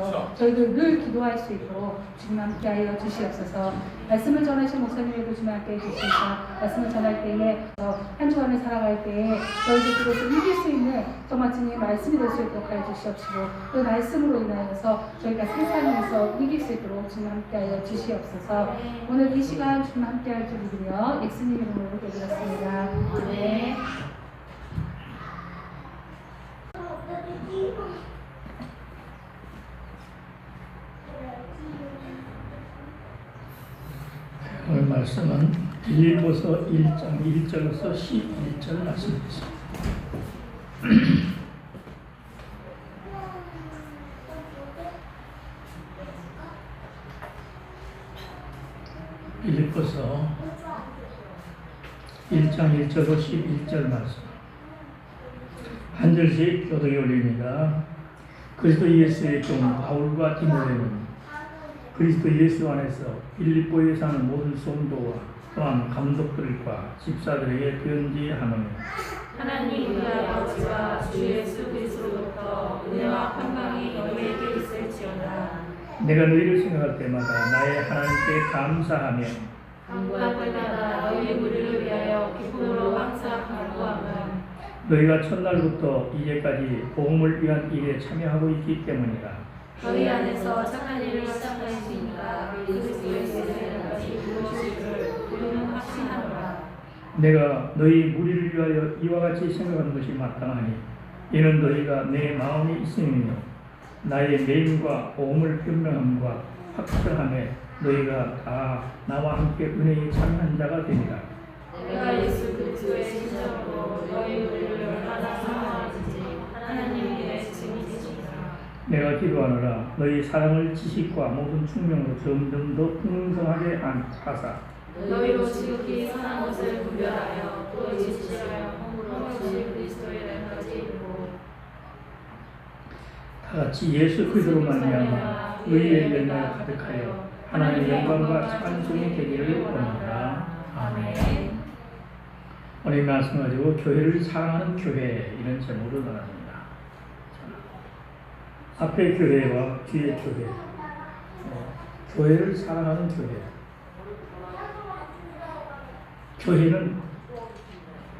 주시고 저희들 늘 기도할 수 있도록 주님 함께하여 주시옵소서. 말씀을 전하신 목사님에도 주님 함께해 주시옵소서. 말씀을 전할 때에 한 주간을 살아갈 때에 저희들 그것을 이길 수 있는 정말 주님의 말씀이 될 수 있도록 하여 주시옵시고 그 말씀으로 인하여서 저희가 세상에서 이길 수 있도록 주님 함께하여 주시옵소서. 오늘 이 시간 주님 함께할 줄 믿으며 예수님 이름으로 기도드렸습니다. 네. 오늘 말씀은 빌립보서 1장 1절에서 11절 말씀입니다. 빌립보서 1장 1절로 11절 말씀 한 절씩 교독에 올립니다. 그리스도 예수의 종 바울과 디모데는 그리스도 예수 안에서 빌립보에 사는 모든 성도와 또한 감독들과 집사들에게 편지하노니 하나님 우리 아버지와 주 예수 그리스도로부터 은혜와 평강이 너희에게 있을지어다. 내가 너희를 생각할 때마다 나의 하나님께 감사하며 간구할 때마다 너희 우리를 위하여 기쁨으로 항상 간구함은 너희가 첫날부터 이제까지 복음을 위한 일에 참여하고 있기 때문이다. 너희 안에서 착한 일을 시작하시니까 그리스도 예수의 같이 부르실 줄 우리는 확신하노라. 내가 너희 무리를 위하여 이와 같이 생각하는 것이 마땅하니 이는 너희가 내 마음이 있음이며 나의 매임과 복음을 변명함과 확철함에 너희가 다 나와 함께 은혜에 참여한 자가 되리라. 내가 예수 그리스도의 신적으로 너희 우리를 얼마나 사랑하는지 하나님의 증인이시다. 내가 기도하노라 너희 사랑을 지식과 모든 충명으로 점점 더 풍성하게 하사 너희로 지극히 선한 것을 분별하여 또 지시하여 허물어 주실 그리스도의 날까지 이르고 다 같이 예수 그리스도로 말미암아 의의 열매가 가득하여 하나님의 영광과 찬송이 되기를 원합니다. 아멘. 오늘 이 말씀 가지고 교회를 사랑하는 교회 이런 제목으로 나눕니다. 앞에 교회와 뒤에 교회, 교회를 사랑하는 교회. 교회는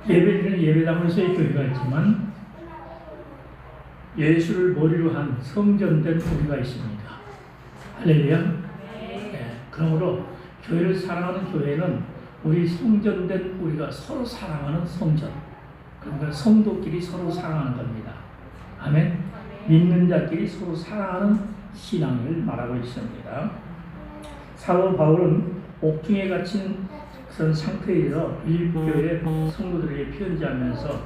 예배드리는 예배당으로서의 교회가 있지만 예수를 머리로 한 성전된 우리가 있습니다. 할렐루야. 네, 그러므로 교회를 사랑하는 교회는 우리 성전된 우리가 서로 사랑하는 성전. 그러니까 성도끼리 서로 사랑하는 겁니다. 아멘. 믿는 자끼리 서로 사랑하는 신앙을 말하고 있습니다. 사도 바울은 옥중에 갇힌 그런 상태에서 빌립보교회 성도들에게 편지하면서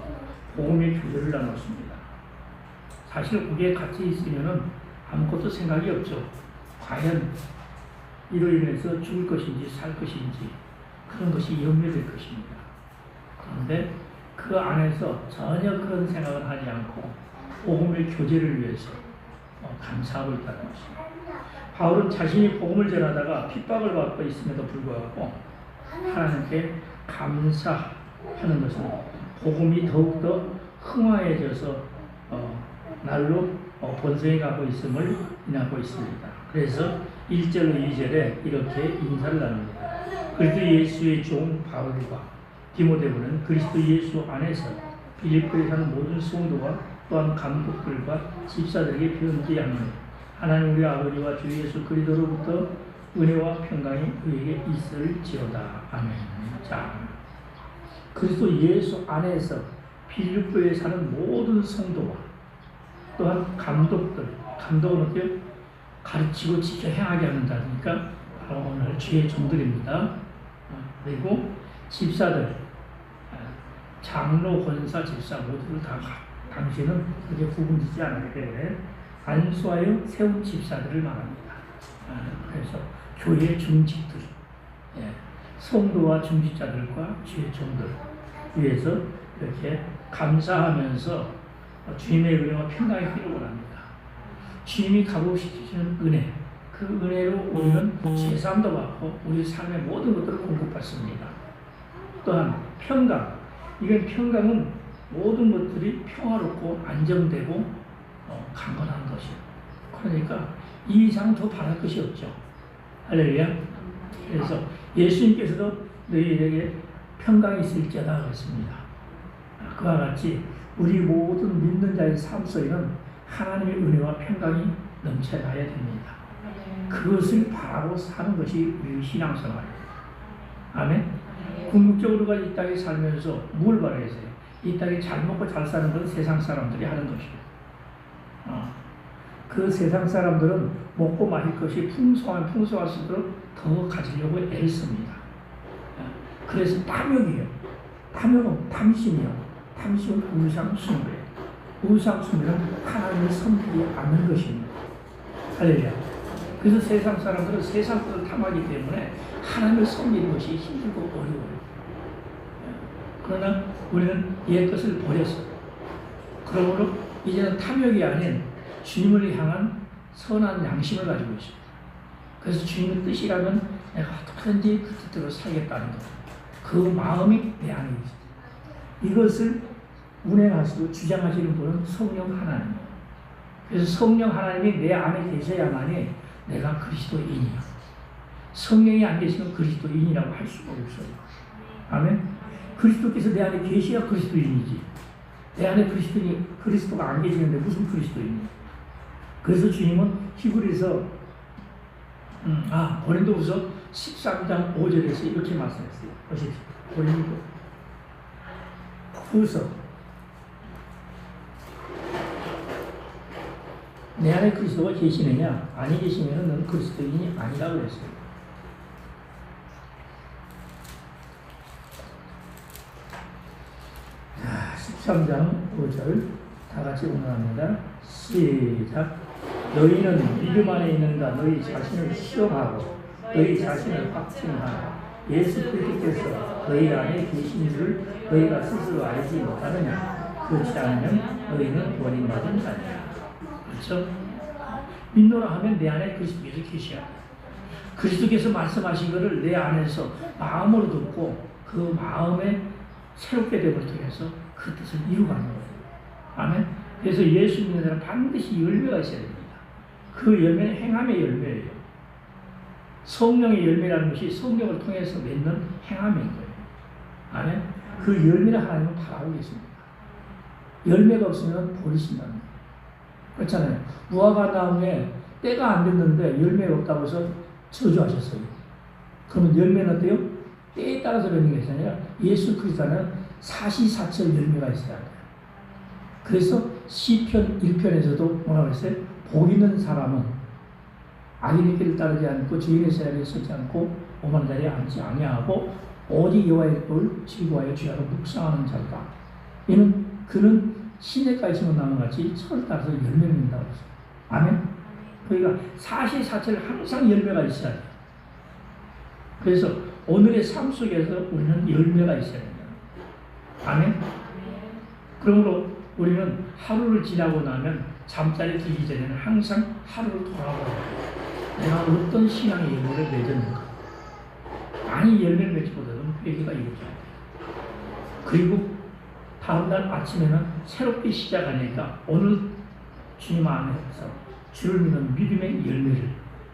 복음의 교제를 나눴습니다. 사실 거기에 같이 있으면은 아무것도 생각이 없죠. 과연 이로 인해서 죽을 것인지 살 것인지 그런 것이 염려될 것입니다. 그런데 그 안에서 전혀 그런 생각을 하지 않고 복음의 교제를 위해서 감사하고 있다는 것입니다. 바울은 자신이 복음을 전하다가 핍박을 받고 있음에도 불구하고 하나님께 감사하는 것은 복음이 더욱더 흥화해져서 날로 번성해 가고 있음을 인하고 있습니다. 그래서 1절로 2절에 이렇게 인사를 나눕니다. 그리스도 예수의 종 바울과 디모데는 그리스도 예수 안에서 빌립보에 사는 모든 성도와 또한 감독들과 집사들에게 편지하노니 하나님 우리 아버지와 주 예수 그리스도로부터 은혜와 평강이 그에게 있을지어다. 아멘. 자, 그리스도 예수 안에서 빌립보에 사는 모든 성도와 또한 감독은 어떻게 가르치고 지켜 행하게 하는다니까 바로 오늘 주의 종들입니다. 그리고 집사들, 장로, 권사, 집사 모두를 다 당시에는 그렇게 구분되지 않았기 때문에 안수하여 세운 집사들을 말합니다. 그래서 교회의 중직들, 성도와 중직자들과 주의 종들 위해서 이렇게 감사하면서 주님의 은혜와 평강이 기록을 합니다. 주님이 갚으시는 은혜, 그 은혜로 우리는 죄사함도 받고 우리 삶의 모든 것들을 공급받습니다. 또한 평강, 이건 평강은 모든 것들이 평화롭고 안정되고 강건한 것이에요. 그러니까 이 이상 더 바랄 것이 없죠. 할렐루야. 그래서 예수님께서도 너희에게 평강이 있을지어다 그랬습니다. 그와 같이 우리 모든 믿는 자의 삶 속에는 하나님의 은혜와 평강이 넘쳐나야 됩니다. 그것을 바라고 사는 것이 우리 신앙생활입니다. 아멘. 궁극적으로가 이 땅에 살면서 뭘 바라겠어요? 이 땅에 잘 먹고 잘 사는 건 세상 사람들이 하는 것이에요. 그 세상 사람들은 먹고 마실 것이 풍성할수록 더 가지려고 애를 씁니다. 그래서 탐욕이에요. 탐욕은 탐심이요. 탐심은 우상숭배예요. 우상숭배는 하나님을 섬기지 않는 것입니다. 할렐루야. 그래서 세상 사람들은 세상 것을 탐하기 때문에 하나님을 섬기는 것이 힘들고 어려워요. 그러나 우리는 옛 것을 버렸어요. 그러므로 이제는 탐욕이 아닌 주님을 향한 선한 양심을 가지고 있습니다. 그래서 주님의 뜻이라면 내가 어떻게든지 그 뜻대로 살겠다는 것. 그 마음이 내 안에 있습니다. 이것을 운행하시고 주장하시는 분은 성령 하나님이에요. 그래서 성령 하나님이 내 안에 계셔야만이 내가 그리스도인이야. 성령이 안 계시면 그리스도인이라고 할 수가 없어요. 아멘. 그리스도께서 내 안에 계셔야 그리스도인이지. 내 안에 그리스도가 안 계시는데 무슨 그리스도인이야. 그래서 주님은 히브리서 고린도후서 13장 5절에서 이렇게 말씀했어요. 보십시오. 고린도후서 내 안에 그리스도가 계시느냐? 아니 계시면 너는 그리스도인이 아니라 그랬어요. 자, 13장 5절 다 같이 공부합니다. 시작. 너희는 믿음 안에 있는가? 너희 자신을 시험하고 너희 자신을 확증하라. 예수 그리스도께서 너희 안에 계신 줄 너희가 스스로 알지 못하느냐? 그렇지 않으면 너희는 버림받은 자냐. 그렇죠? 믿노라 하면 내 안에 그리스도께서 계셔야 돼요. 그리스도께서 말씀하신 것을 내 안에서 마음으로 듣고 그 마음에 새롭게 됨을 통해서 그 뜻을 이루가는 거예요. 아멘. 그래서 예수 믿는 자는 반드시 열매가 있어야 됩니다. 그 열매는 행함의 열매예요. 성령의 열매라는 것이 성령을 통해서 맺는 행함인 거예요. 아멘. 그 열매를 하나님은 바라고 계십니다. 열매가 없으면 버리신다는 거예요. 그렇잖아요. 무화과 나무에 때가 안 됐는데 열매가 없다고 해서 저주하셨어요. 그러면 열매는 어때요? 때에 따라서 맺는 것이 아니라 예수 그리스도는 사시사철 열매가 있어야 돼요. 그래서 시편 1편에서도 뭐라고 했어요? 복 있는 사람은 악인의 길을 따르지 않고 주인의 자리에 서지 않고 오만한 자리에 앉지 아니하고 오직 여호와의 꼴을 즐거워하여 주야로 묵상하는 자다. 그는 시냇가에 심은 나무같이 철을 따라서 열매를 맺는다고 했어요. 아멘? 그러니까 사시사철 항상 열매가 있어야 돼요. 그래서 오늘의 삶 속에서 우리는 열매가 있어야 됩니다. 아멘? 그러므로 우리는 하루를 지나고 나면 잠자리 들기 전에는 항상 하루를 돌아보아야 돼요. 내가 어떤 신앙의 열매를 맺었는가. 많이 열매를 맺지 못하면 회개가 이루어져야 돼요. 그리고 다음날 아침에는 새롭게 시작하니까 오늘 주님 안에서 주를 믿는 믿음의 열매를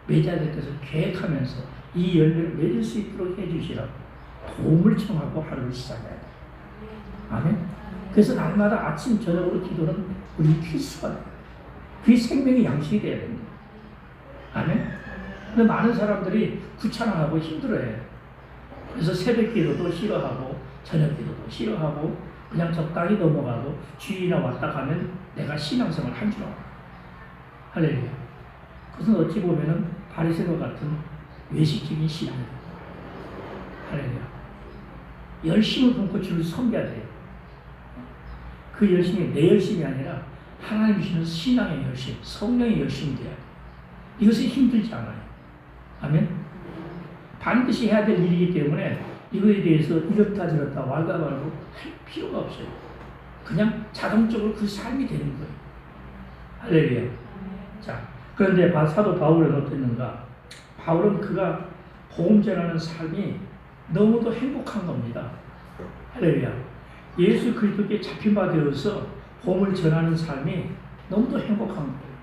맺어야 될 것을 계획하면서 이 열매를 맺을 수 있도록 해주시라고 도움을 청하고 하루를 시작해야 돼요. 아멘. 그래서 날마다 아침 저녁으로 기도는 우리 필수가 돼요. 그게 생명의 양식이 돼야 됩니다. 아멘. 근데 많은 사람들이 귀찮아하고 힘들어해요. 그래서 새벽 기도도 싫어하고 저녁 기도도 싫어하고 그냥 적당히 넘어가고 주일이나 왔다 가면 내가 신앙생활 한 줄 알아. 할렐루야. 그것은 어찌 보면은 바리새인과 같은 외식적인 신앙이에요. 할렐루야. 열심을 품고 주를 섬겨야 돼요. 그 열심이 내 열심이 아니라 하나님 주시는 신앙의 열심, 성령의 열심이 돼야 돼요. 이것이 힘들지 않아요. 아멘. 반드시 해야 될 일이기 때문에 이거에 대해서 이렇다 저렇다 왈가왈부 할 필요가 없어요. 그냥 자동적으로 그 삶이 되는 거예요. 할렐루야. 자, 그런데 사도 바울은 어땠는가? 바울은 그가 복음 전하는 삶이 너무도 행복한 겁니다. 할렐루야. 예수 그리스도께 잡힌 바 되어서 복음을 전하는 삶이 너무도 행복한 거예요.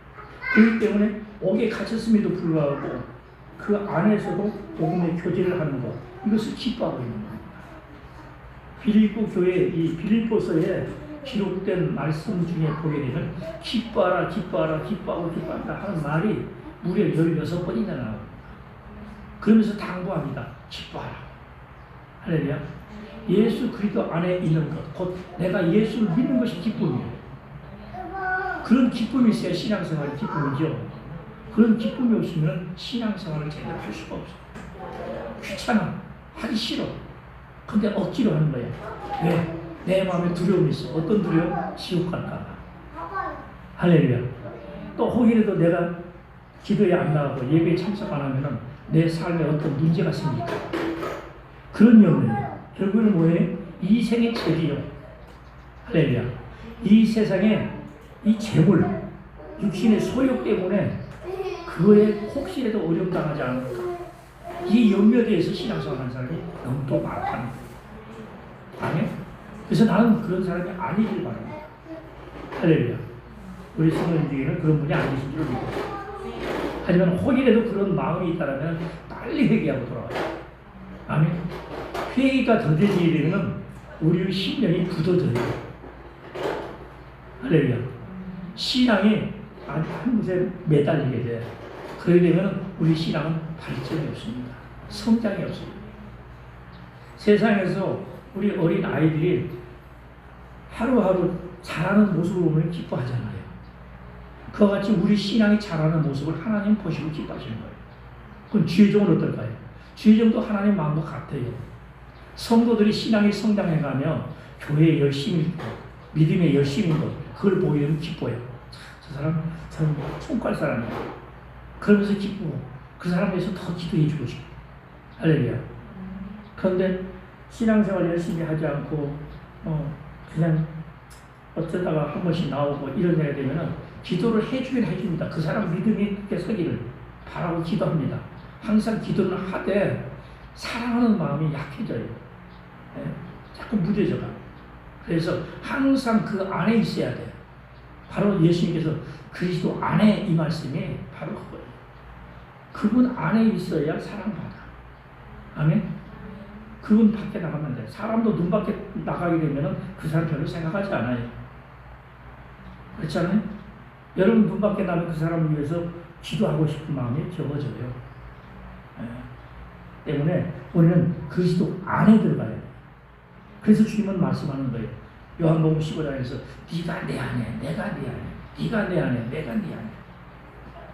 그렇기 때문에 옥에 갇혔음에도 불구하고 그 안에서도 복음의 교제를 하는 것, 이것을 기뻐하고 있는 겁니다. 빌립보 교회 이 빌립보서에 기록된 말씀 중에 보게 되면 기뻐하라 기뻐하라 기뻐하고 기뻐한다 하는 말이 무려 16번이나 나옵니다. 그러면서 당부합니다. 기뻐하라. 할렐루야. 예수 그리스도 안에 있는 것, 곧 내가 예수를 믿는 것이 기쁨이에요. 그런 기쁨이 있어야 신앙생활이 기쁨이죠. 그런 기쁨이 없으면 신앙생활을 제대로 할 수가 없어요. 귀찮아. 하기 싫어. 근데 억지로 하는 거예요. 왜? 내 마음에 두려움이 있어. 어떤 두려움? 지옥 갈까 봐. 할렐루야. 또 혹이라도 내가 기도에 안 나가고 예배에 참석 안 하면은 내 삶에 어떤 문제가 생길까 봐. 그런 염려예요. 결국은 뭐예요? 이 생의 책이요. 할렐루야. 이 세상에 이 재물, 육신의 소욕 때문에 그거에 혹시라도 어려움 당하지 않을까. 이 염려대에서 신앙생활 하는 사람이 너무 또 많다는 거예요. 아니요? 그래서 나는 그런 사람이 아니길 바랍니다. 할렐루야. 우리 성도님 중에는 그런 분이 아니신 줄 믿어요. 하지만 혹이라도 그런 마음이 있다면 빨리 회개하고 돌아와요. 아멘. 회개가 더뎌지게 되면 우리의 심령이 굳어져요. 할렐루야. 신앙이 한 곳에 매달리게 돼. 그러게 되면 우리 신앙은 발전이 없습니다. 성장이 없습니다. 세상에서 우리 어린 아이들이 하루하루 자라는 모습을 보면 기뻐하잖아요. 그와 같이 우리 신앙이 자라는 모습을 하나님 보시고 기뻐하시는 거예요. 그럼 주의종은 어떨까요? 주의종도 하나님 마음과 같아요. 성도들이 신앙이 성장해가며 교회에 열심히 있고 믿음에 열심히 있는 것, 그걸 보이면 기뻐요. 저 사람 손갈 사람이야. 그러면서 기쁘고 그 사람에 대해서 더 기도해 주고 싶고. 할렐루야. 그런데 신앙생활 열심히 하지 않고 그냥 어쩌다가 한 번씩 나오고 이런 애가 되면은 기도를 해주긴 해줍니다. 그 사람 믿음이 그렇게 서기를 바라고 기도합니다. 항상 기도를 하되 사랑하는 마음이 약해져요. 네? 자꾸 무뎌져가. 그래서 항상 그 안에 있어야 돼요. 바로 예수님께서 그리스도 안에 이 말씀이 바로 그거예요. 그분 안에 있어야 사랑받아. 아멘? 그분 밖에 나가면 안 돼. 사람도 눈 밖에 나가게 되면 그 사람 별로 생각하지 않아요. 그렇지 않아요? 여러분 눈 밖에 나면 그 사람을 위해서 기도하고 싶은 마음이 적어져요. 때문에 우리는 그리스도 안에 들어가야 돼요. 그래서 주님은 말씀하는 거예요. 요한복음 15장에서 네가 내 안에, 내가 네 안에, 네가 내 안에, 내가 네 안에.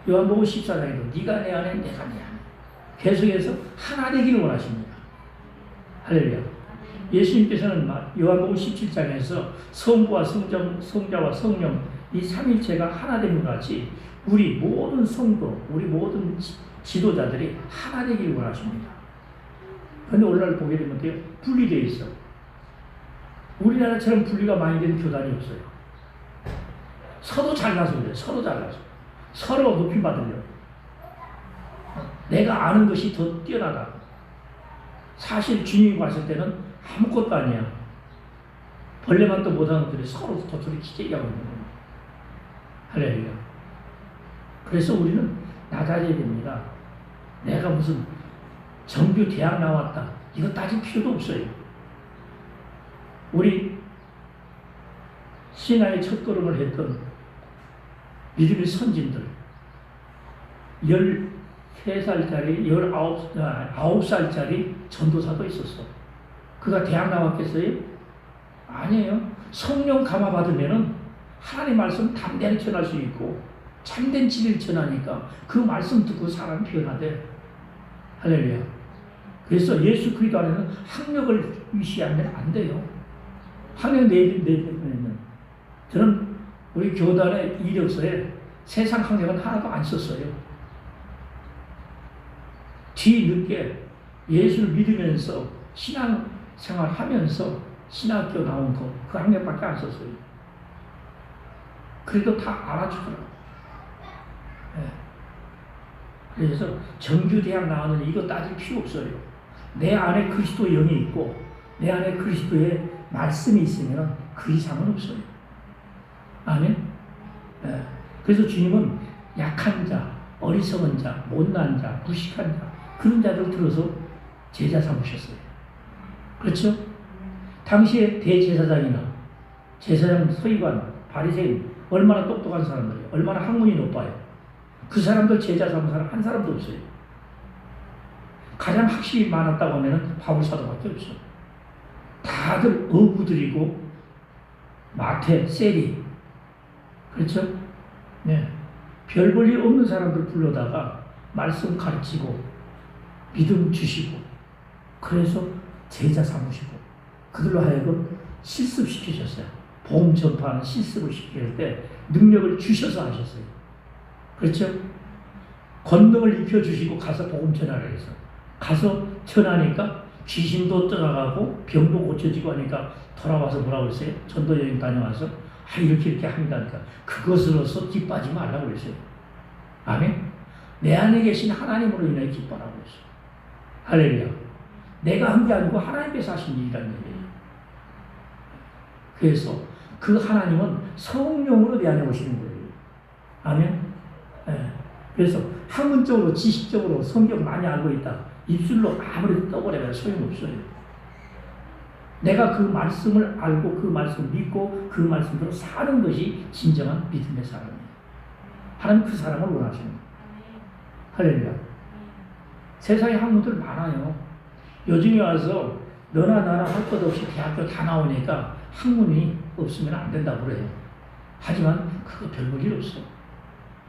요한복음 14장에도 네가 내 안에, 내가 네 안에. 계속해서 하나 되기를 원하십니다. 할렐루야. 예수님께서는 요한복음 17장에서 성부와 성자와 성령 이 삼위체가 하나 됨과 같이 우리 모든 성도, 우리 모든 지도자들이 하나 되기를 원하십니다. 그런데 오늘날 보게 되면 분리되어 있어. 우리나라처럼 분리가 많이 된 교단이 없어요. 서로 잘나서 그래요. 서로 잘나서. 서로 높임 받으려고. 내가 아는 것이 더 뛰어나다. 사실 주님이 봤을 때는 아무것도 아니야. 벌레만 또 못하는 것들이 서로 도토리 기재기 하고 있는 거예요. 할렐루야. 그래서 우리는 낮아져야 됩니다. 내가 무슨 정규 대학 나왔다. 이거 따질 필요도 없어요. 우리 신앙의 첫걸음을 했던 믿음의 선진들 13살짜리 9살짜리 전도사도 있었어. 그가 대학 나왔겠어요? 아니에요. 성령 감화 받으면은 하나님 말씀 담대히 전할 수 있고 참된 진리를 전하니까 그 말씀 듣고 사람이 변화돼. 할렐루야. 그래서 예수 그리스도 안에는 학력을 위시하면 안 돼요. 학력 내면 저는 우리 교단의 이력서에 세상 학력은 하나도 안 썼어요. 뒤늦게 예수를 믿으면서 신앙생활 하면서 신학교 나온 거 그 학력밖에 안 썼어요. 그래도 다 알아주더라고요. 네. 그래서 정규대학 나왔는데 이거 따질 필요 없어요. 내 안에 그리스도 영이 있고 내 안에 그리스도의 말씀이 있으면 그 이상은 없어요. 아멘? 네. 그래서 주님은 약한 자, 어리석은 자, 못난 자, 무식한 자, 그런 자들 들어서 제자 삼으셨어요. 그렇죠? 당시에 대제사장이나 제사장 서기관, 바리새인 얼마나 똑똑한 사람들이에요. 얼마나 학문이 높아요. 그 사람들 제자 삼은 사람 한 사람도 없어요. 가장 학식이 많았다고 하면 바울사도밖에 없어요. 다들 어부들이고 마태, 세리, 그렇죠? 네. 별 볼 일 없는 사람들 불러다가 말씀 가르치고 믿음 주시고 그래서 제자 삼으시고 그들로 하여금 실습시키셨어요. 복음 전파하는 실습을 시킬 때 능력을 주셔서 하셨어요. 그렇죠? 권능을 입혀주시고 가서 복음 전하라 해서 가서 전하니까 귀신도 떠나가고 병도 고쳐지고 하니까 돌아와서 뭐라고 그랬어요? 전도 여행 다녀와서 이렇게 합니다니까 그것으로서 기뻐하지 말라고 그랬어요. 아멘? 내 안에 계신 하나님으로 인해 기뻐하라고 그랬어요. 할렐루야. 내가 한 게 아니고 하나님께서 하신 일이라는 얘기예요. 그래서 그 하나님은 성령으로 내 안에 오시는 거예요. 아멘? 네. 그래서 학문적으로 지식적으로 성경 많이 알고 있다. 입술로 아무리 떠버려도 소용없어요. 내가 그 말씀을 알고 그 말씀을 믿고 그 말씀대로 사는 것이 진정한 믿음의 사람이에요. 하나님 그 사람을 원하시는 거예요. 할렐루야. 세상에 학문들 많아요. 요즘에 와서 너나 나나 할 것 없이 대학교 다 나오니까 학문이 없으면 안 된다고 그래요. 하지만 그거 별 볼 일 없어.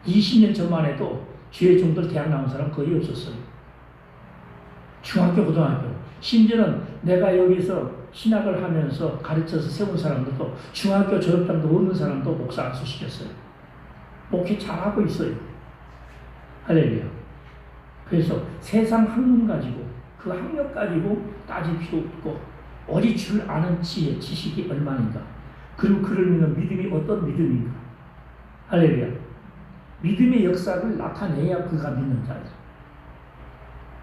20년 전만 해도 주의 종들 대학 나온 사람 거의 없었어요. 중학교, 고등학교. 심지어는 내가 여기서 신학을 하면서 가르쳐서 세운 사람들도 중학교 졸업장도 없는 사람도 목사 안수시켰어요. 목회 잘하고 있어요. 할렐루야. 그래서 세상 학문 가지고 그 학력 가지고 따질 필요 없고 오직 줄 아는 지혜, 지식이 얼마인가. 그리고 그를 믿는 믿음이 어떤 믿음인가. 할렐루야. 믿음의 역사를 나타내야 그가 믿는 자예요.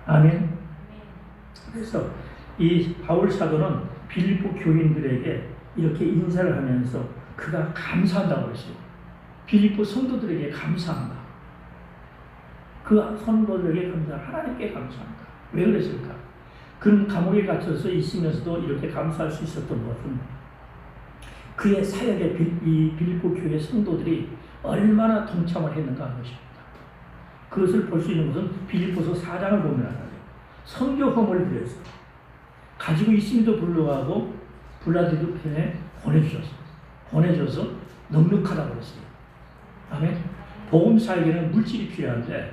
아멘. 그래서 이 바울 사도는 빌립보 교인들에게 이렇게 인사를 하면서 그가 감사한다고 했어요. 빌립보 성도들에게 감사한다. 그 성도들에게 감사한다. 하나님께 감사한다. 왜 그랬을까? 그는 감옥에 갇혀서 있으면서도 이렇게 감사할 수 있었던 것은 그의 사역에 이 빌립보 교회 성도들이 얼마나 동참을 했는가 하는 것입니다. 그것을 볼 수 있는 것은 빌립보서 4장을 보면 알아요. 선교험을 드렸어요. 가지고 있음에도 불구하고 블라디도 편에 보내줘서 넉넉하다고 그랬어요. 아멘. 복음 사역에는 물질이 필요한데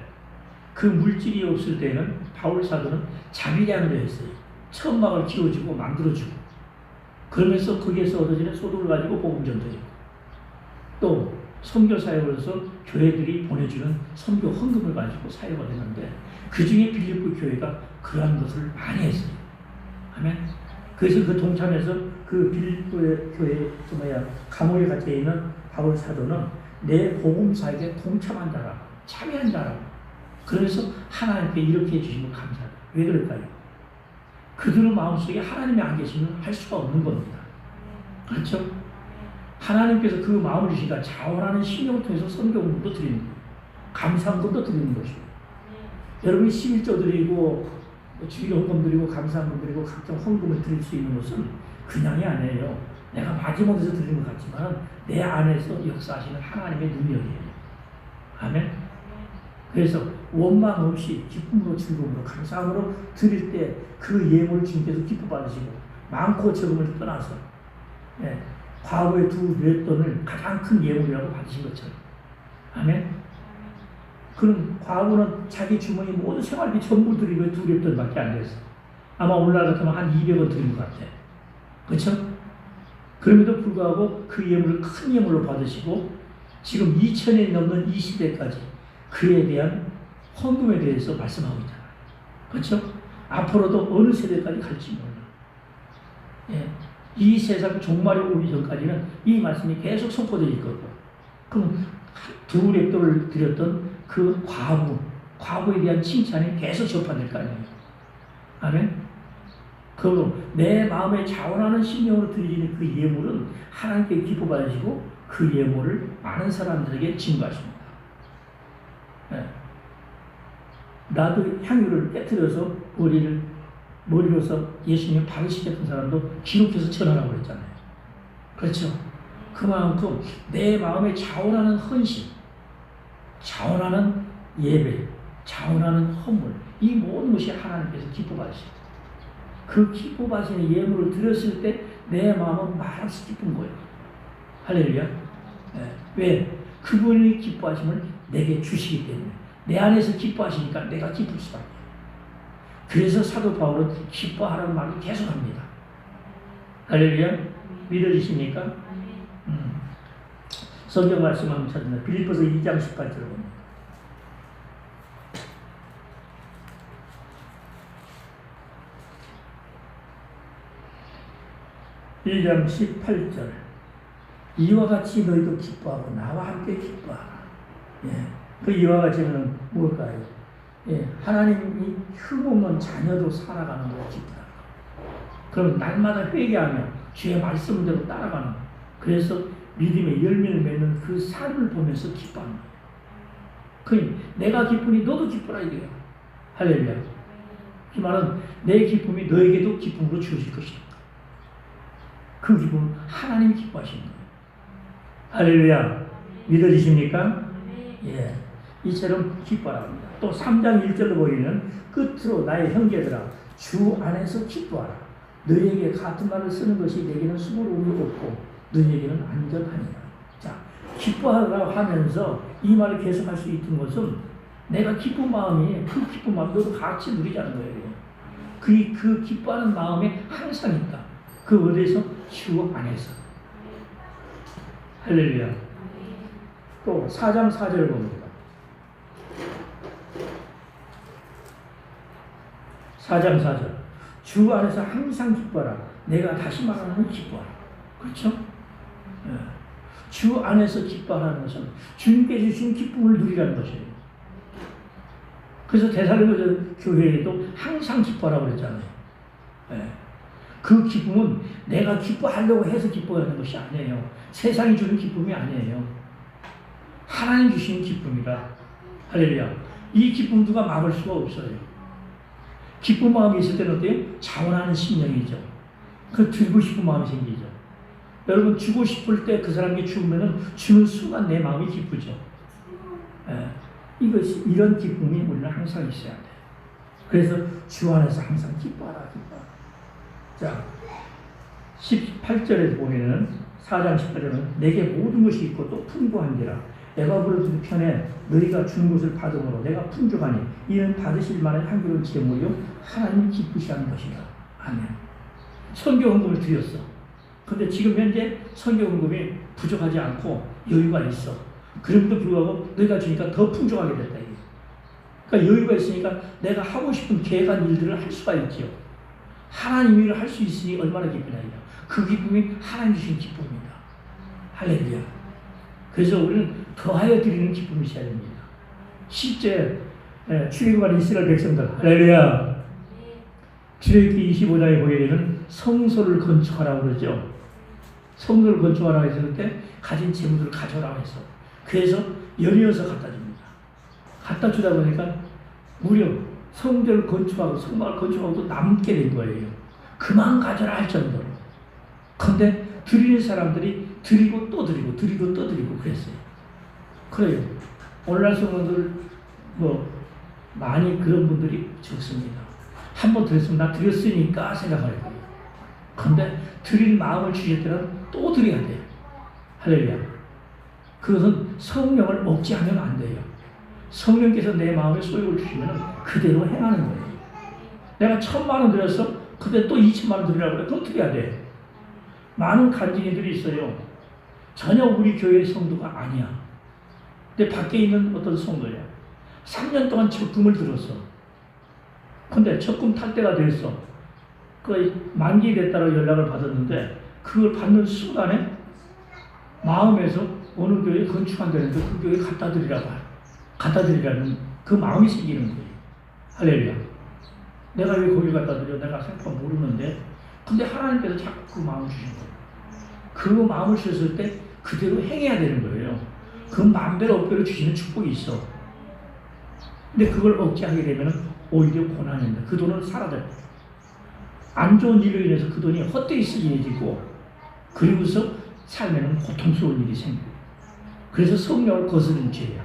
그 물질이 없을 때는 바울 사도는 자비량으로 했어요. 천막을 지어주고 만들어주고 그러면서 거기에서 얻어지는 소득을 가지고 복음 전도해요. 또 선교 사역으로서 교회들이 보내주는 선교 헌금을 가지고 사역을 했는데 그 중에 빌립보 교회가 그러한 것을 많이 했어요. 아멘. 그래서 그 동참에서 그 빌립보의 교회 감옥에 갇혀 있는 바울 사도는 내 복음 사역에 동참한 자라, 참여한 자라. 그래서 하나님께 이렇게 해주시면 감사해요. 왜 그럴까요? 그들의 마음속에 하나님이 안 계시면 할 수가 없는 겁니다. 그렇죠? 하나님께서 그 마음을 주시니까 자원하는 신령을 통해서 선교금도 드리는 거예요. 감사금도 드리는 것이고 여러분이 11조 드리고 주일헌금 드리고 감사헌금 드리고 각종 헌금을 드릴 수 있는 것은 그냥이 아니에요. 내가 마지못해서 드리는 것 같지만 내 안에서 역사하시는 하나님의 능력이에요. 아멘. 그래서 원망 없이 기쁨으로 즐거움으로 감사함으로 드릴 때 그 예물을 주님께서 기뻐 받으시고 많고 적음을 떠나서 과거의 2랫돈을 가장 큰 예물이라고 받으신 것처럼. 아멘. 그럼 과거는 자기 주머니 모든 생활비 전부 드리고 2랫돈밖에 안 됐어. 아마 오늘날 같으면 한 200원 드린 것 같아. 그렇죠? 그럼에도 불구하고 그 예물을 큰 예물로 받으시고 지금 2000년이 넘는 이 시대까지 그에 대한 헌금에 대해서 말씀하고 있잖아요. 그렇죠? 앞으로도 어느 세대까지 갈지 몰라. 이 세상 종말이 오기 전까지는 이 말씀이 계속 선포되어 있거든요. 그럼 2렛돈을 드렸던 그 과부에 대한 칭찬이 계속 전파될 거 아니에요. 아멘. 그러므로 내 마음에 자원하는 심령으로 드리는 그 예물은 하나님께 기뻐 받으시고 그 예물을 많은 사람들에게 증거하십니다. 나도 향유를 깨뜨려서 머리로서 예수님의 발을 씻겼던 사람도 기록해서 전하라고 그랬잖아요. 그렇죠? 그만큼 내 마음에 자원하는 헌신, 자원하는 예배, 자원하는 헌물, 이 모든 것이 하나님께서 기뻐 받으십니다. 그 기뻐 받으시는 예물을 드렸을 때 내 마음은 말없이 기쁜 거예요. 할렐루야. 네. 왜? 그분이 기뻐하심을 내게 주시기 때문에 내 안에서 기뻐하시니까 내가 기쁠 수밖에. 그래서 사도 바울은 기뻐하라는 말을 계속합니다. 할렐루야. 믿어지십니까? 성경 말씀 한번 찾습니다. 빌립보서 2장 18절을 봅니다. 1장 18절. 이와 같이 너희도 기뻐하고 나와 함께 기뻐하라. 예. 그 이와 같이는 무엇일까요? 예. 하나님이 흠없는 자녀로 살아가는 걸 기쁘다. 그럼 날마다 회개하며 주의 말씀대로 따라가는 거. 그래서 믿음의 열매를 맺는 그 삶을 보면서 기뻐하는 거예요. 그러니 내가 기쁘니 너도 기쁘라 이래요. 할렐루야. 이 말은 내 기쁨이 너에게도 기쁨으로 주어질 것이다. 그 기쁨은 하나님이 기뻐하시는 거예요. 할렐루야. 믿어지십니까? 예. 이처럼 기뻐하라 합니다. 또 3장 1절로 보이는 끝으로 나의 형제들아 주 안에서 기뻐하라. 너희에게 같은 말을 쓰는 것이 내게는 수고로움이 없고 너희에게는 안전하니라. 자, 기뻐하라 하면서 이 말을 계속할 수 있는 것은 내가 기쁜 마음이 그 기쁜 마음 너도 같이 누리자는 거예요. 그 기뻐하는 마음에 항상 있다. 그 어디서? 주 안에서. 할렐루야. 또 4장 4절을 봅니다. 4장 4절. 주 안에서 항상 기뻐하라. 내가 다시 말하는 기뻐하라. 그렇죠? 예. 주 안에서 기뻐하라는 것은 주님께 주신 기쁨을 누리라는 것이에요. 그래서 데살로니가 교회에도 항상 기뻐하라고 그랬잖아요. 예. 그 기쁨은 내가 기뻐하려고 해서 기뻐하는 것이 아니에요. 세상이 주는 기쁨이 아니에요. 하나님 주시는 기쁨이다. 할렐루야. 이 기쁨 누가 막을 수가 없어요. 기쁜 마음이 있을 때는 어때요? 자원하는 심령이죠. 그 주고 싶은 마음이 생기죠. 여러분 주고 싶을 때 그 사람이 주면은 주는 순간 내 마음이 기쁘죠. 예. 이런 기쁨이 우리는 항상 있어야 돼. 그래서 주 안에서 항상 기뻐하라, 기뻐하라. 자, 18절에 보면은 4장 18절은 내게 모든 것이 있고 또 풍부한지라 에바브로 편에 너희가 준 것을 받음으로 내가 풍족하니 이는 받으실 만한 향기로운 제물이요 하나님이 기쁘시하는 것이다. 아멘. 선교 헌금을 드렸어. 근데 지금 현재 선교 헌금이 부족하지 않고 여유가 있어. 그럼에도 불구하고 너희가 주니까 더 풍족하게 됐다. 이게. 그러니까 여유가 있으니까 내가 하고 싶은 계획한 일들을 할 수가 있지요. 하나님 일을 할 수 있으니 얼마나 기쁘냐. 그 기쁨이 하나님 주신 기쁨입니다. 할렐루야. 그래서 우리는 더하여 드리는 기쁨이 있어야 됩니다. 10절 출애굽한 이스라엘 백성들 할렐루야. 출애굽기 25장에 보게 되면 성소를 건축하라고 그러죠. 성소를 건축하라고 했을 때 가진 재물들을 가져오라고 해서 그래서 연이어서 갖다 줍니다. 갖다 주다 보니까 무려 성전을 건축하고 성막을 건축하고 남게 된 거예요. 그만 가져라 할 정도로. 그런데 드리는 사람들이 드리고 또 드리고 드리고 또 드리고 그랬어요. 그래요. 오늘날 성도들 많이 그런 분들이 적습니다. 한 번 드렸으면 나 드렸으니까 생각할 거예요. 그런데 드릴 마음을 주실 때는 또 드려야 돼요. 할렐루야. 그것은 성령을 억제하면 안 돼요. 성령께서 내 마음에 소욕을 주시면 그대로 행하는 거예요. 내가 1,000만 원 드렸어? 근데 또 2,000만 원 드리라고 그래. 또 드려야 돼. 많은 간증이들이 있어요. 전혀 우리 교회의 성도가 아니야. 근데 밖에 있는 어떤 성도야. 3년 동안 적금을 들었어. 근데 적금 탈 때가 됐어. 그 만기 됐다고 연락을 받았는데 그걸 받는 순간에 마음에서 어느 교회에 건축한다는데 그 교회에 갖다 드리라는 그 마음이 생기는 거예요. 할렐루야. 내가 왜 거기 갖다 드려? 내가 생판 모르는데. 근데 하나님께서 자꾸 그 마음을 주신 거예요. 그 마음을 주셨을 때 그대로 행해야 되는 거예요. 그 만배로 억배로 주시는 축복이 있어. 근데 그걸 억제하게 되면 오히려 고난입니다. 그 돈은 사라져요. 안 좋은 일로 인해서 그 돈이 헛되이 쓰여지고 그리고서 삶에는 고통스러운 일이 생겨요. 그래서 성령을 거스르는 죄예요.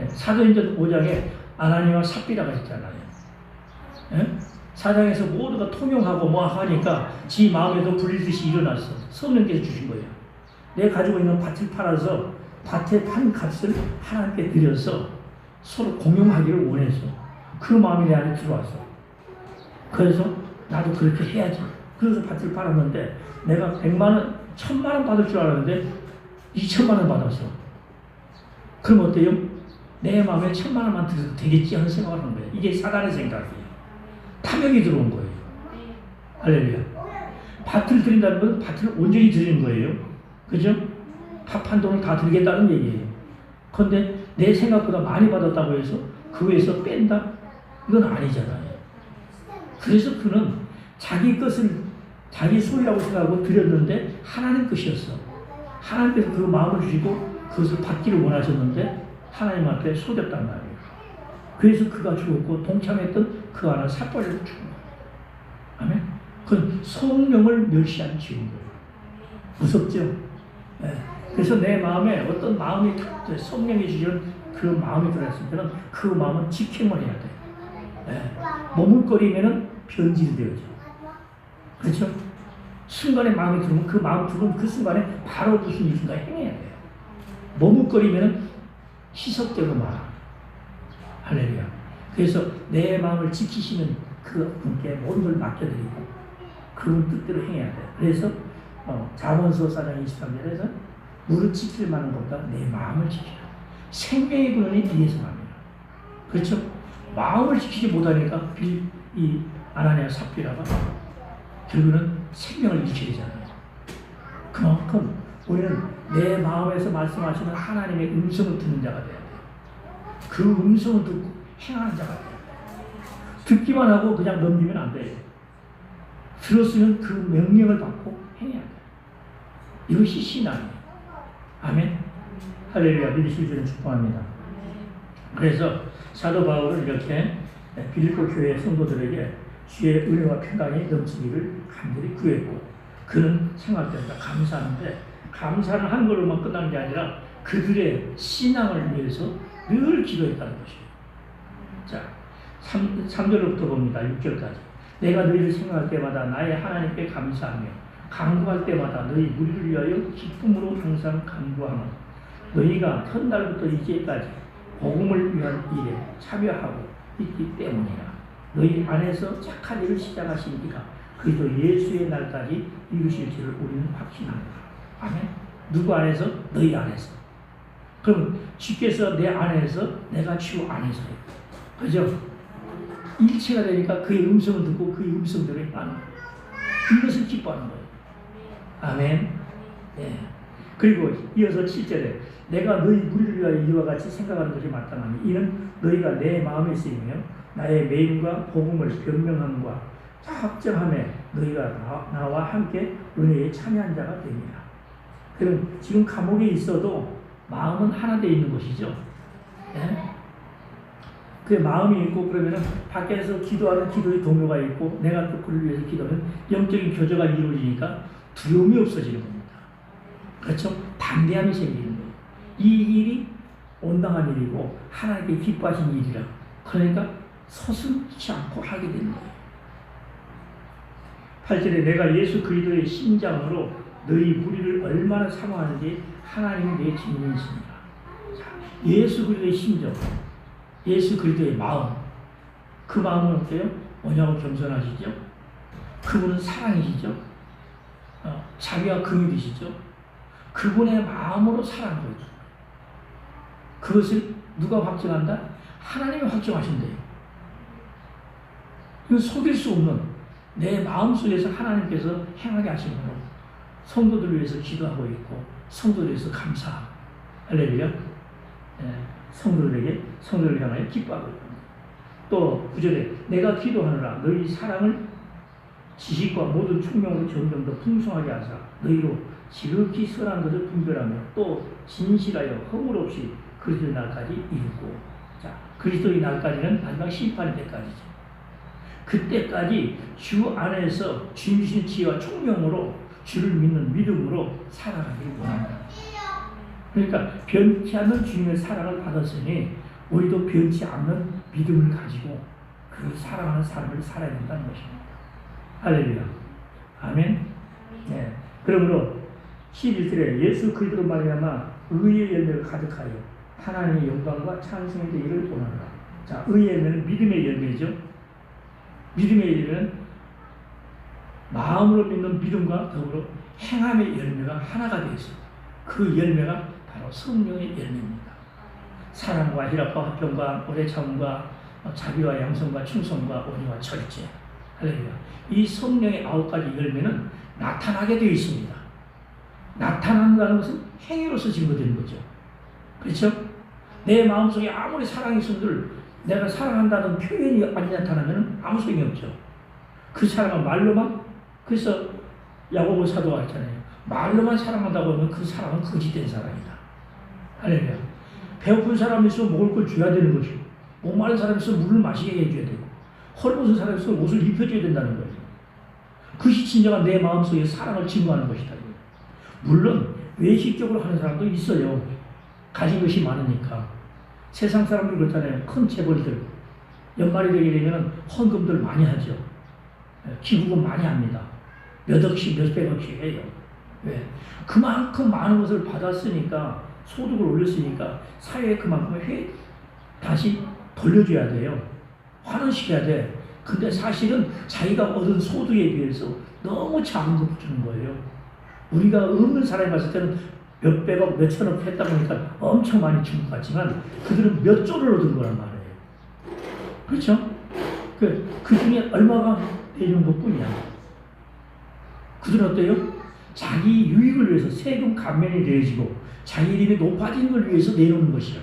사도행전 5장에 아나니와 삽비라가 있잖아요. 사장에서 모두가 통용하고 뭐 하니까 지 마음에도 불리듯이 일어났어. 성령께서 주신 거예요. 내 가지고 있는 밭을 팔아서 밭에 판 값을 하나님께 드려서 서로 공용하기를 원해서 그 마음이 내 안에 들어왔어. 그래서 나도 그렇게 해야지. 그래서 밭을 팔았는데 내가 100만 원, 1000만 원 받을 줄 알았는데 2000만 원 받았어. 그럼 어때요? 내 마음에 1000만 원만 들어도 되겠지 하는 생각을 하는 거예요. 이게 사단의 생각이에요. 탐욕이 들어온 거예요. 할렐루야. 밭을 드린다는 건 밭을 온전히 드리는 거예요. 그죠? 밥 한 돈을 다 드리겠다는 얘기예요. 그런데 내 생각보다 많이 받았다고 해서 그 외에서 뺀다? 이건 아니잖아요. 그래서 그는 자기 것을 자기 소유라고 생각하고 드렸는데 하나님 것이었어. 하나님께서 그 마음을 주시고 그것을 받기를 원하셨는데 하나님 앞에 속였단 말이에요. 그래서 그가 죽었고 동참했던 그 하나 삭발을 죽은 거예요. 아멘. 그건 성령을 멸시한 죄인 거예요. 무섭죠? 네. 그래서 내 마음에 어떤 마음이 성령이 주시는 그 마음이 들어있을 때는 그 마음은 직행을 해야 돼요. 네. 머뭇거리면은 변질이 되어져. 그렇죠? 순간에 마음이 들으면 그 마음 들으면 그 순간에 바로 무슨 일인가 행해야 돼요. 머뭇거리면은 희석되고 말아. 할렐루야. 그래서 내 마음을 지키시는 그 분께 모든 걸 맡겨드리고 그 뜻대로 행해야 돼요. 그래서 잠언서 4장 23절에서 무릇 지킬 만한 것보다 내 마음을 지키라. 생명의 근원이 이에서 납니다. 그렇죠? 마음을 지키지 못하니까 이 아나니아 삽비라가 결국은 생명을 잃게 되잖아요. 그만큼 우리는 내 마음에서 말씀하시는 하나님의 음성을 듣는 자가 돼야 돼요. 그 음성을 듣고 행하는 자가 돼야 돼요. 듣기만 하고 그냥 넘기면 안 돼요. 들었으면 그 명령을 받고 행해야 돼요. 이것이 신앙이에요. 아멘. 할렐루야. 믿으실 줄은 축복합니다. 그래서 사도 바울은 이렇게 빌립보 교회 성도들에게 주의 은혜와 평강이 넘치기를 간절히 구했고 그는 생활 때마다 감사하는데 감사를 한 걸로만 끝나는 게 아니라 그들의 신앙을 위해서 늘 기도했다는 것이에요. 자, 3절부터 봅니다. 6절까지. 내가 너희를 생각할 때마다 나의 하나님께 감사하며 간구할 때마다 너희 무리를 위하여 기쁨으로 항상 간구하며 너희가 첫날부터 이제까지 복음을 위한 일에 참여하고 있기 때문이라. 너희 안에서 착한 일을 시작하신 이가 그리스도 예수의 날까지 이루실 줄을 우리는 확신합니다. 아멘. 누구 안에서? 너희 안에서. 그럼 주께서 내 안에서 내가 주 안에서요. 그죠? 일체가 되니까 그의 음성을 듣고 그의 음성대로 행하는 거예요. 이것을 기뻐하는 거예요. 아멘. 네. 그리고 이어서 7절에 내가 너희 무리를 위하여 이와 같이 생각하는 것이 마땅하니 이는 너희가 내 마음에 쓰이며 나의 매임과 복음을 변명함과 확정함에 너희가 나와 함께 은혜에 참여한 자가 됩니다. 그럼 지금 감옥에 있어도 마음은 하나 되어 있는 것이죠. 네? 그 마음이 있고 그러면은 밖에서 기도하는 기도의 동료가 있고 내가 또 그를 위해서 기도하면 영적인 교제가 이루어지니까 두려움이 없어지는 겁니다. 그렇죠? 담대함이 생기는 거예요. 이 일이 온당한 일이고 하나님께 기뻐하신 일이라. 그러니까 서슴지 않고 하게 되는 거예요. 8절에 내가 예수 그리스도의 심장으로 너희 무리를 얼마나 사모하는지 하나님이 내 증인이십니다. 예수 그리스도의 심정, 예수 그리스도의 마음, 그 마음은 어때요? 뭐냐고 겸손하시죠? 그분은 사랑이시죠? 자비와 긍휼이시죠? 그분의 마음으로 사랑한 거예요. 그것을 누가 확정한다? 하나님이 확정하신대요. 이거 속일 수 없는 내 마음속에서 하나님께서 행하게 하시는 거예요. 성도들을 위해서 기도하고 있고 성도들을 위해서 감사하고 할렐루야. 성도들을 향하여 기뻐하고 있고 또 9절에 내가 기도하느라 너희 사랑을 지식과 모든 총명으로 점점 더 풍성하게 하사 너희로 지극히 선한 것을 분별하며 또 진실하여 허물 없이 그리스도 날까지 이루고 자 그리스도의 날까지는 마지막 심판의 때까지죠. 그때까지 주 안에서 주님 주신 지혜와 총명으로 주를 믿는 믿음으로 살아가기를 원합니다. 그러니까 변치 않는 주님의 사랑을 받았으니 우리도 변치 않는 믿음을 가지고 그 사랑하는 삶을 살아야 된다는 것입니다. 할렐루야. 아멘. 네. 그러므로 11절에 예수 그리스도로 말미암아 의의 열매가 가득하여 하나님의 영광과 찬송의 되기를 원하노라. 자, 의의 열매는 믿음의 열매죠. 믿음의 열매는 마음으로 믿는 믿음과 더불어 행함의 열매가 하나가 되어 있습니다. 그 열매가 바로 성령의 열매입니다. 사랑과 희락과 화평과 오래 참음과 자비와 양성과 충성과 온유와 절제. 할렐루야. 이 성령의 9가지 열매는 나타나게 되어 있습니다. 나타난다는 것은 행위로서 증거되는 거죠. 그렇죠? 내 마음속에 아무리 사랑이 있음들 내가 사랑한다는 표현이 안 나타나면 아무 소용이 없죠. 그 사랑은 말로만, 그래서 야고보 사도가 했잖아요. 말로만 사랑한다고 하면 그 사랑은 거짓된 사랑이다. 할렐루야. 배고픈 사람이 있으면 먹을 걸 줘야 되는 것이고, 목마른 사람이 있으면 물을 마시게 해줘야 되고, 헐벗은 사람이 있으면 옷을 입혀줘야 된다는 거죠. 그것이 진정한 내 마음속에 사랑을 증거하는 것이다. 물론 외식적으로 하는 사람도 있어요. 가진 것이 많으니까. 세상 사람들 그렇잖아요. 큰 재벌들 연말이 되게 되면 헌금들 많이 하죠. 기부금 많이 합니다. 몇 억씩 몇백억씩 해요. 왜? 그만큼 많은 것을 받았으니까, 소득을 올렸으니까 사회에 그만큼의 다시 돌려줘야 돼요. 환원시켜야 돼. 근데 사실은 자기가 얻은 소득에 비해서 너무 작은 걸 주는 거예요. 우리가 없는 사람이 봤을 때는 몇백억, 몇천억 했다 보니까 엄청 많이 준 것 같지만 그들은 몇 조를 얻은 거란 말이에요. 그렇죠? 그 중에 얼마가 내는 것 뿐이야. 그들은 어때요? 자기 유익을 위해서 세금 감면이 내어지고 자기 이름이 높아지는 걸 위해서 내놓는 것이야.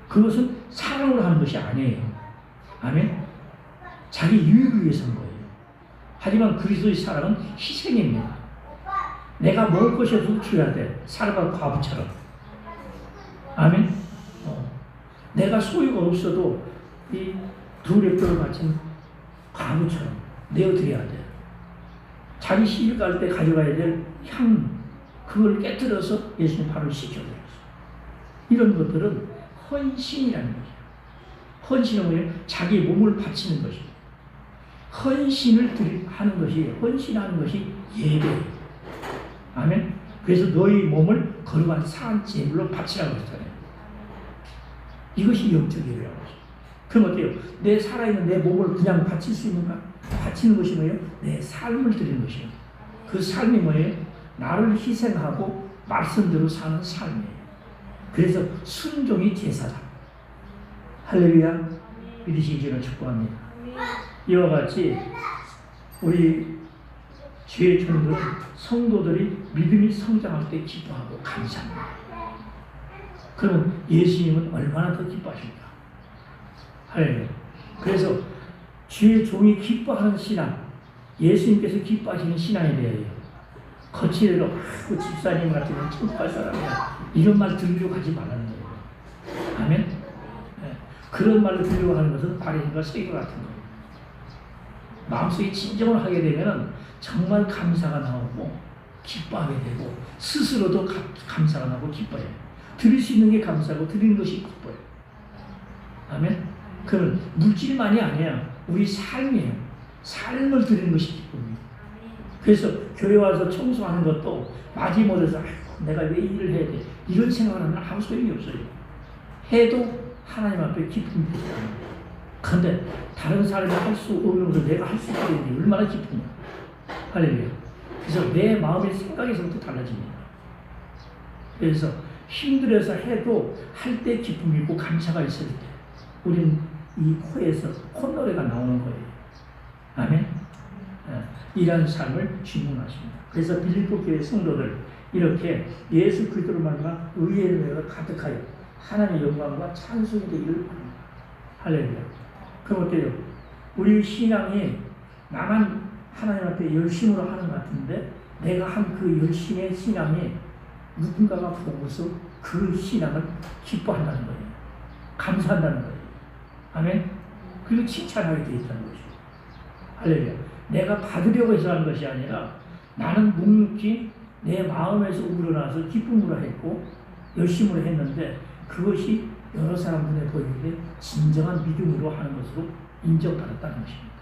그것은 사랑으로 하는 것이 아니에요. 아멘? 자기 유익을 위해서 하는 거예요. 하지만 그리스도의 사랑은 희생입니다. 내가 먹을 것이 없어도 줘야 돼. 사람과 과부처럼. 아멘? 내가 소유가 없어도 이 두 랩돌을 바친 과부처럼 내어드려야 돼. 자기 시집 갈 때 가져가야 될 향, 그걸 깨뜨려서 예수님 발을 씻겨드렸어. 이런 것들은 헌신이라는 거예요. 헌신은 뭐예요? 자기 몸을 바치는 것이에요. 헌신을 하는 것이, 헌신하는 것이 예배예요. 아멘? 그래서 너희 몸을 거룩한 산 제물로 바치라고 했잖아요. 이것이 영적 예배라고 하죠. 그럼 어때요? 내 살아있는 내 몸을 그냥 바칠 수 있는가? 바치는 것이 뭐예요? 내 삶을 드리는 것이에요. 그 삶이 뭐예요? 나를 희생하고 말씀대로 사는 삶이에요. 그래서 순종이 제사다. 할렐루야. 믿으시기를 축복합니다. 이와 같이 우리 주의 종들은 성도들이 믿음이 성장할 때 기뻐하고 감사합니다. 그럼 예수님은 얼마나 더 기뻐하십니까? 할렐루야. 그래서 주의 종이 기뻐하는 신앙, 예수님께서 기뻐하시는 신앙에 대하여 거칠대로 그 집사님 같으면 천국 갈 사람이야, 이런 말 들으려고 하지 말라는 거예요. 아멘? 네. 그런 말을 들으려고 하는 것은 바리새인과 서기관 같은 거예요. 마음속에 진정을 하게 되면 정말 감사가 나오고 기뻐하게 되고 스스로도 감사가 나고 기뻐해요. 드릴 수 있는 게 감사하고 드리는 것이 기뻐요. 아멘? 그건 물질만이 아니야. 우리 삶이에요. 삶을 드리는 것이 기쁨이에요. 그래서 교회 와서 청소하는 것도 마지못해서 내가 왜 일을 해야 돼? 이런 생각을 하면 아무 소용이 없어요. 해도 하나님 앞에 기쁨이 되잖아요. 그런데 다른 사람이 할 수 없는 것을 내가 할 수 있게 되니 얼마나 기쁘냐. 할렐루야. 그래서 내 마음의 생각에서부터 달라집니다. 그래서 힘들어서 해도 할 때 기쁨이 있고 감사가 있을 때 우리는 이 코에서 콧노래가 나오는 거예요. 아멘. 이러한 삶을 주문하십니다. 그래서 빌립보 교회 성도들 이렇게 예수 그리스도로 말미암아 의의 열매가 가득하여 하나님의 영광과 찬송이 되기를 바랍니다. 할렐루야. 그럼 어때요? 우리 신앙이 나만 하나님 앞에 열심으로 하는 것 같은데 내가 한 그 열심의 신앙이 누군가가 보고서 그 신앙을 기뻐한다는 거예요. 감사한다는 거예요. 아멘. 그리고 칭찬하게 되어 있다는 거죠. 할렐루야. 내가 받으려고 해서 한 것이 아니라 나는 묵묵히 내 마음에서 우러나서 기쁨으로 했고 열심으로 했는데 그것이 여러 사람 눈에 보이는데 진정한 믿음으로 하는 것으로 인정받았다는 것입니다.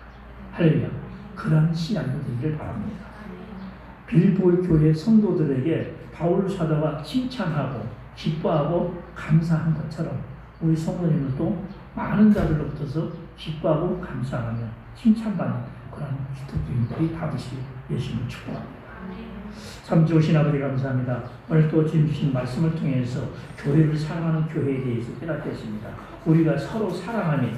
할렐루야. 그런 신앙이 되기를 바랍니다. 빌보의 교회 성도들에게 바울 사도가 칭찬하고 기뻐하고 감사한 것처럼 우리 성도님들도 많은 자들로부터서 기뻐하고 감사하며 칭찬받는 그런 기독교인들이 다듯이 예수님을 축복합니다. 참 좋으신 아버지 감사합니다. 오늘 또 주신 말씀을 통해서 교회를 사랑하는 교회에 대해서 깨닫게 했습니다. 우리가 서로 사랑하니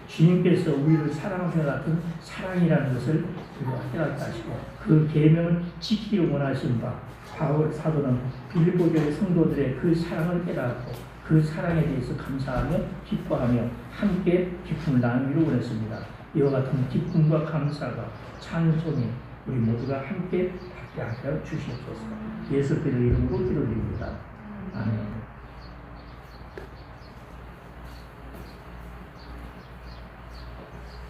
주님께서 우리를 사랑하신 같은 사랑이라는 것을 우리가 깨닫게 하시고 그 계명을 지키기를 원하신 바 바울 사도는 빌보 교회 성도들의 그 사랑을 깨닫고 그 사랑에 대해서 감사하며 기뻐하며 함께 기쁨을 나누기를 원했습니다. 이와 같은 기쁨과 감사가 찬송이 우리 모두가 함께 받게 하여 주시옵소서. 예수 그리스도 이름으로 기도드립니다. 아멘.